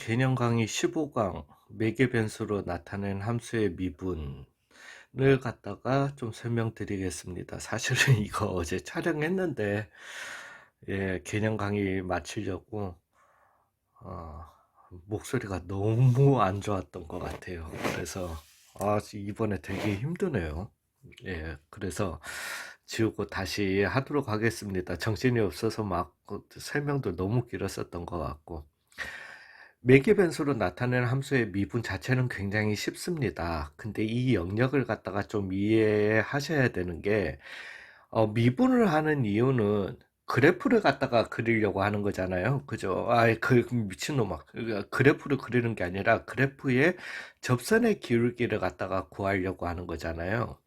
개념 강의 15강 매개 변수로 나타낸 함수의 미분을 갖다가 좀 설명드리겠습니다. 사실은 이거 어제 촬영했는데 개념 강의 마치려고 어, 목소리가 너무 안 좋았던 것 같아요. 그래서 이번에 되게 힘드네요. 그래서 지우고 다시 하도록 하겠습니다. 정신이 없어서 막 설명도 너무 길었었던 것 같고. 매개 변수로 나타내는 함수의 미분 자체는 굉장히 쉽습니다. 근데 이 영역을 갖다가 좀 이해하셔야 되는 게, 미분을 하는 이유는 그래프를 갖다가 그리려고 하는 거잖아요. 그죠? 미친놈아. 그래프를 그리는 게 아니라 그래프의 접선의 기울기를 갖다가 구하려고 하는 거잖아요.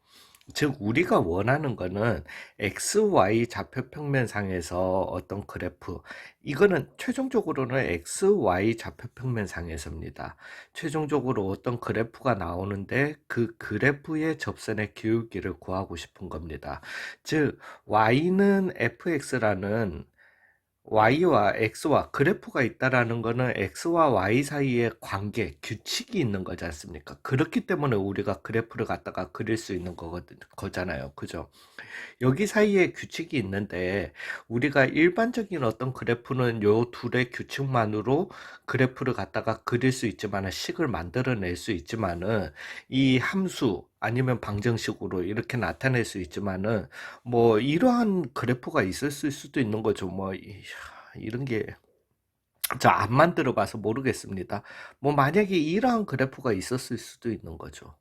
즉 우리가 원하는 거는 XY 좌표평면상에서 어떤 그래프, 이거는 최종적으로는 XY 좌표평면상에서입니다. 최종적으로 어떤 그래프가 나오는데 그 그래프의 접선의 기울기를 구하고 싶은 겁니다. 즉 Y는 fx라는 Y와 X와 그래프가 있다라는 거는 X와 Y 사이에 관계, 규칙이 있는 거지 않습니까? 그렇기 때문에 우리가 그래프를 갖다가 그릴 수 있는 거잖아요. 그죠? 여기 사이에 규칙이 있는데 우리가 일반적인 어떤 그래프는 요 둘의 규칙만으로 그래프를 갖다가 그릴 수 있지만은 식을 만들어낼 수 있지만은 이 함수 아니면 방정식으로 이렇게 나타낼 수 있지만은 뭐 이러한 그래프가 있을 수도 있는 거죠. 뭐 이런 게 저 안 만들어 봐서 모르겠습니다. 뭐 만약에 이러한 그래프가 있었을 수도 있는 거죠.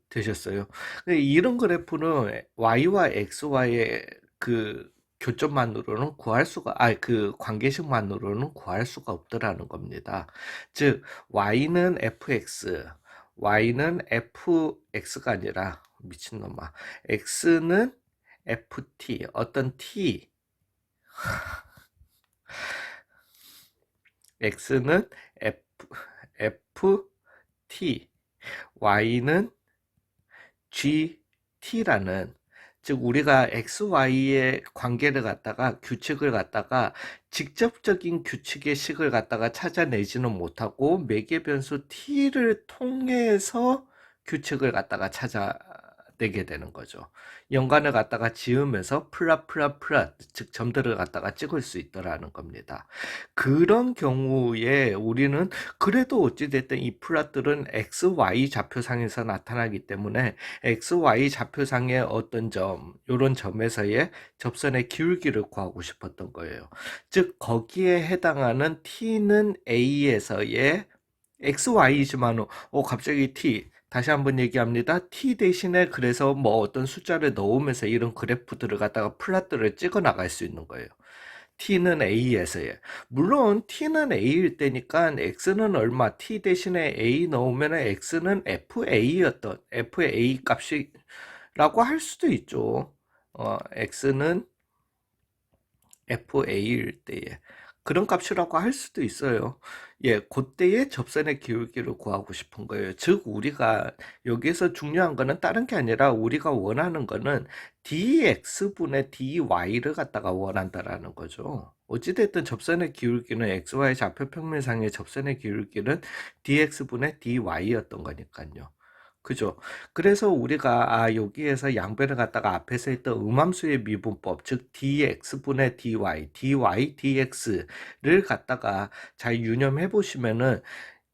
되셨어요? 근데 이런 그래프는 y와 xy의 그 교점만으로는 구할 수가, 그 관계식만으로는 구할 수가 없더라는 겁니다. 즉, y는 fx, y는 fx가 아니라, 미친놈아, x는 ft, 어떤 t, x는 ft, y는 GT라는, 즉 우리가 XY의 관계를 갖다가 규칙을 갖다가 직접적인 규칙의 식을 갖다가 찾아내지는 못하고 매개 변수 T를 통해서 규칙을 갖다가 찾아내게 되는 거죠. 연관을 갖다가 지으면서 플랫 즉 점들을 갖다가 찍을 수 있더라는 겁니다. 그런 경우에 우리는 그래도 어찌됐든 이 플랫들은 XY 좌표상에서 나타나기 때문에 XY 좌표상의 어떤 점, 요런 점에서의 접선의 기울기를 구하고 싶었던 거예요. 즉 거기에 해당하는 T는 A에서의 XY지만 갑자기 T 다시 한번 얘기합니다. T 대신에 그래서 뭐 어떤 숫자를 넣으면서 이런 그래프들을 갖다가 플랫들을 찍어 나갈 수 있는 거예요. T는 A에서의. 물론 T는 A일 때니까 X는 얼마, T 대신에 A 넣으면 X는 FA였던 FA 값이라고 할 수도 있죠. X는 FA일 때에 그런 값이라고 할 수도 있어요. 그때의 접선의 기울기를 구하고 싶은 거예요. 즉 우리가 여기에서 중요한 거는 다른 게 아니라 우리가 원하는 거는 dx분의 dy를 갖다가 원한다라는 거죠. 어찌됐든 접선의 기울기는 xy 좌표평면상의 접선의 기울기는 dx분의 dy였던 거니까요. 그죠? 그래서 우리가 여기에서 양변을 갖다가 앞에서 했던 음함수의 미분법, 즉 dx분의 dy, dx를 갖다가 잘 유념해 보시면은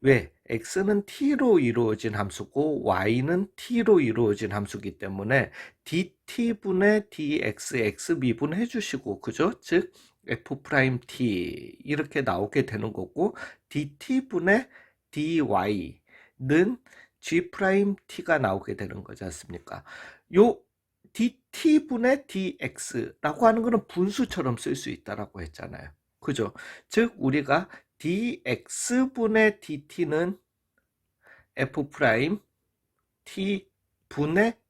왜 x는 t로 이루어진 함수고 y는 t로 이루어진 함수기 때문에 dt분의 dx, x 미분해 주시고, 그죠? 즉 f'(t) 이렇게 나오게 되는 거고, dt분의 dy는 G'T가 나오게 되는 거지 않습니까? 요 dt분의 dx라고 하는 거는 분수처럼 쓸 수 있다라고 했잖아요. 그죠? 즉 우리가 dx분의 dt는 f't분의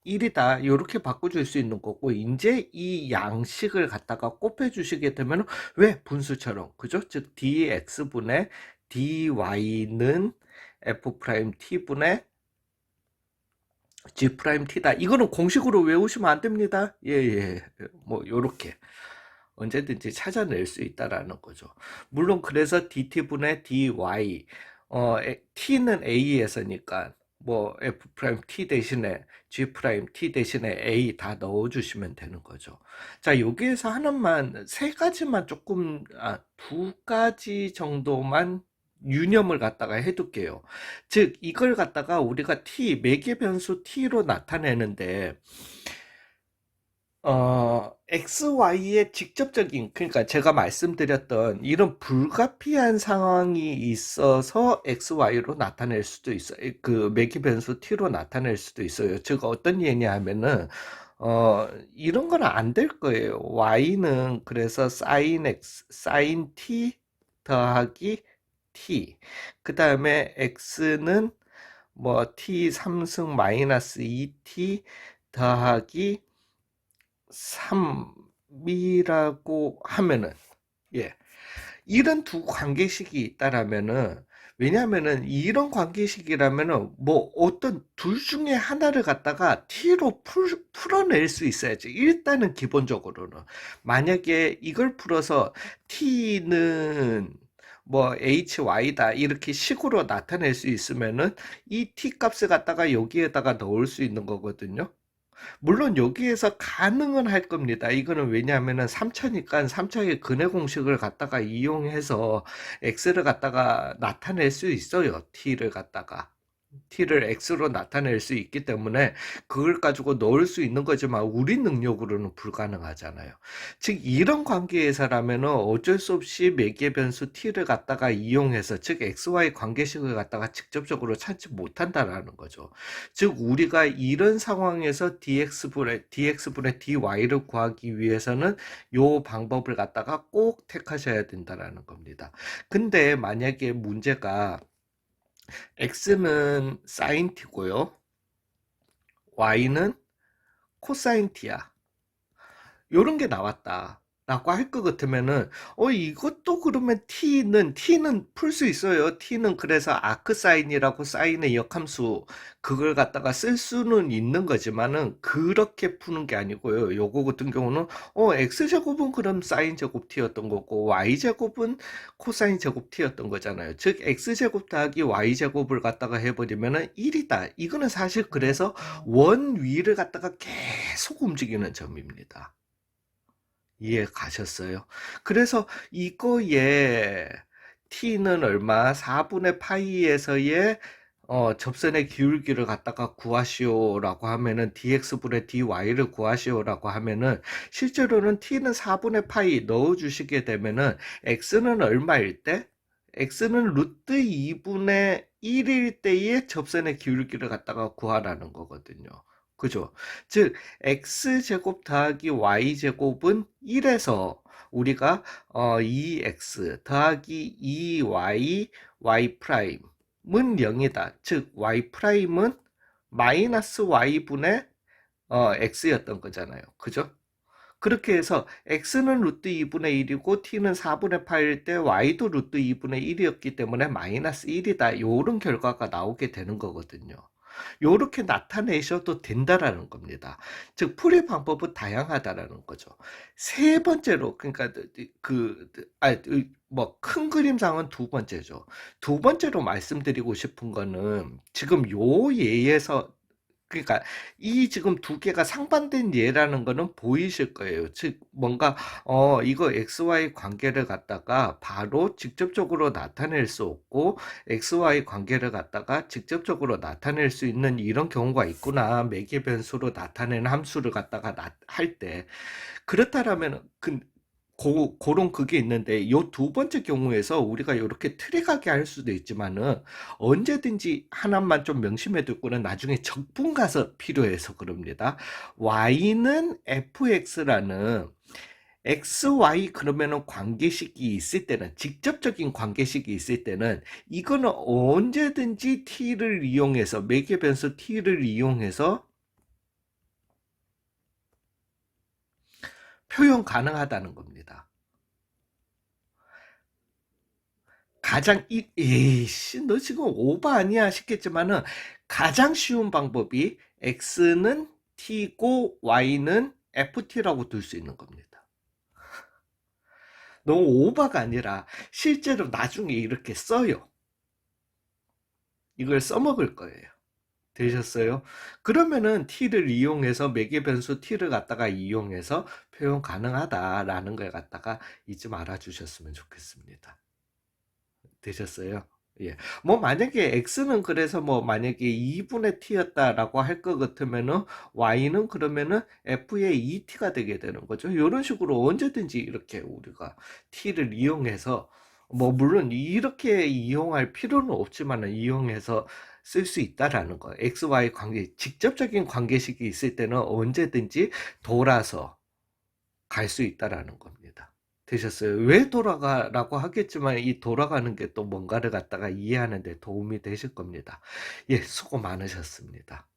1이다. 이렇게 바꿔줄 수 있는 거고, 이제 이 양식을 갖다가 곱해주시게 되면 왜 분수처럼, 그죠? 즉 dx분의 dy는 f't분의 G'T다. 이거는 공식으로 외우시면 안 됩니다. 뭐, 요렇게. 언제든지 찾아낼 수 있다라는 거죠. 물론 그래서 dt분의 dy, t는 a에서니까 뭐 f 프라임 t 대신에 g 프라임 t 대신에 a 다 넣어주시면 되는 거죠. 자, 여기에서 하나만, 세 가지만 조금, 두 가지 정도만 유념을 갖다가 해둘게요. 즉, 이걸 갖다가 우리가 t, 매개 변수 t로 나타내는데, XY의 직접적인, 그러니까 제가 말씀드렸던 이런 불가피한 상황이 있어서 XY로 나타낼 수도 있어요. 그 매개 변수 T로 나타낼 수도 있어요. 즉, 어떤 얘기냐 하면은, 이런 건 안 될 거예요. Y는 그래서 sin X, sin T 더하기 T. 그 다음에 X는 뭐 T 3승 마이너스 2T 더하기 3이라고 하면은, 예, 이런 두 관계식이 있다라면은, 왜냐하면은 이런 관계식이라면은 뭐 어떤 둘 중에 하나를 갖다가 t로 풀어낼 수 있어야지. 일단은 기본적으로는 만약에 이걸 풀어서 t는 뭐 hy다 이렇게 식으로 나타낼 수 있으면은 이 t 값을 갖다가 여기에다가 넣을 수 있는 거거든요. 물론 여기에서 가능은 할 겁니다. 이거는 왜냐하면은 3차니까 3차의 근해 공식을 갖다가 이용해서 x를 갖다가 나타낼 수 있어요. t를 갖다가. t를 x로 나타낼 수 있기 때문에 그걸 가지고 넣을 수 있는 거지만 우리 능력으로는 불가능하잖아요. 즉 이런 관계에서라면 어쩔 수 없이 매개 변수 t를 갖다가 이용해서 즉 xy 관계식을 갖다가 직접적으로 찾지 못한다라는 거죠. 즉 우리가 이런 상황에서 dx분의 dy를 구하기 위해서는 요 방법을 갖다가 꼭 택하셔야 된다라는 겁니다. 근데 만약에 문제가 x는 sin t고요. y는 코사인 t야. 요런 게 나왔다 라고 할 것 같으면은 이것도 그러면 t는 풀 수 있어요. t는 그래서 아크사인이라고 사인의 역함수 그걸 갖다가 쓸 수는 있는 거지만은 그렇게 푸는 게 아니고요. 요거 같은 경우는 x제곱은 그럼 사인 제곱 t였던 거고 y제곱은 코사인 제곱 t였던 거잖아요. 즉 x제곱 더하기 y제곱을 갖다가 해버리면은 1이다. 이거는 사실 그래서 원 위를 갖다가 계속 움직이는 점입니다. 이해 가셨어요? 그래서 이거에 t는 얼마? 4분의 파이에서의 접선의 기울기를 갖다가 구하시오라고 하면은 dx분의 dy를 구하시오라고 하면은 실제로는 t는 4분의 파이 넣어주시게 되면은 x는 얼마일 때? x는 루트 2분의 1일 때의 접선의 기울기를 갖다가 구하라는 거거든요. 그죠? 즉 x제곱 더하기 y제곱은 1에서 우리가 2x 더하기 2y y 프라임은 0이다. 즉 y 프라임은 마이너스 y분의 x였던 거잖아요. 그죠? 그렇게 해서 x는 루트 2분의 1이고 t는 4분의 8일 때 y도 루트 2분의 1이었기 때문에 마이너스 1이다. 요런 결과가 나오게 되는 거거든요. 요렇게 나타내셔도 된다라는 겁니다. 즉 풀이 방법은 다양하다라는 거죠. 세 번째로 그러니까 뭐 큰 그림상은 두 번째죠. 두 번째로 말씀드리고 싶은 거는 지금 요 예에서 그러니까 이 지금 두 개가 상반된 예라는 거는 보이실 거예요. 즉 뭔가 이거 XY 관계를 갖다가 바로 직접적으로 나타낼 수 없고 XY 관계를 갖다가 직접적으로 나타낼 수 있는 이런 경우가 있구나. 매개 변수로 나타내는 함수를 갖다가 할 때 그렇다라면 그런 그게 있는데 요 두 번째 경우에서 우리가 이렇게 트릭하게 할 수도 있지만은 언제든지 하나만 좀 명심해 둘 거는 나중에 적분 가서 필요해서 그럽니다. y는 fx라는 xy 그러면은 관계식이 있을 때는 직접적인 관계식이 있을 때는 이거는 언제든지 t를 이용해서 매개 변수 t를 이용해서 표현 가능하다는 겁니다. 가장 에이씨 너 지금 오바 아니야 싶겠지만은 가장 쉬운 방법이 x는 t고 y는 ft라고 둘 수 있는 겁니다. 너무 오바가 아니라 실제로 나중에 이렇게 써요. 이걸 써먹을 거예요. 되셨어요? 그러면은 t를 이용해서 매개 변수 t를 갖다가 이용해서 표현 가능하다라는 걸 갖다가 잊지 말아 주셨으면 좋겠습니다. 되셨어요? 예. 뭐 만약에 x는 그래서 뭐 만약에 2분의 t였다라고 할 것 같으면은 y는 그러면은 f의 2t가 되게 되는 거죠. 이런 식으로 언제든지 이렇게 우리가 t를 이용해서 뭐 물론 이렇게 이용할 필요는 없지만은 이용해서 쓸 수 있다라는 거. x, y 관계 직접적인 관계식이 있을 때는 언제든지 돌아서 갈 수 있다라는 겁니다. 되셨어요? 왜 돌아가라고 하겠지만 이 돌아가는 게 또 뭔가를 갖다가 이해하는 데 도움이 되실 겁니다. 예, 수고 많으셨습니다.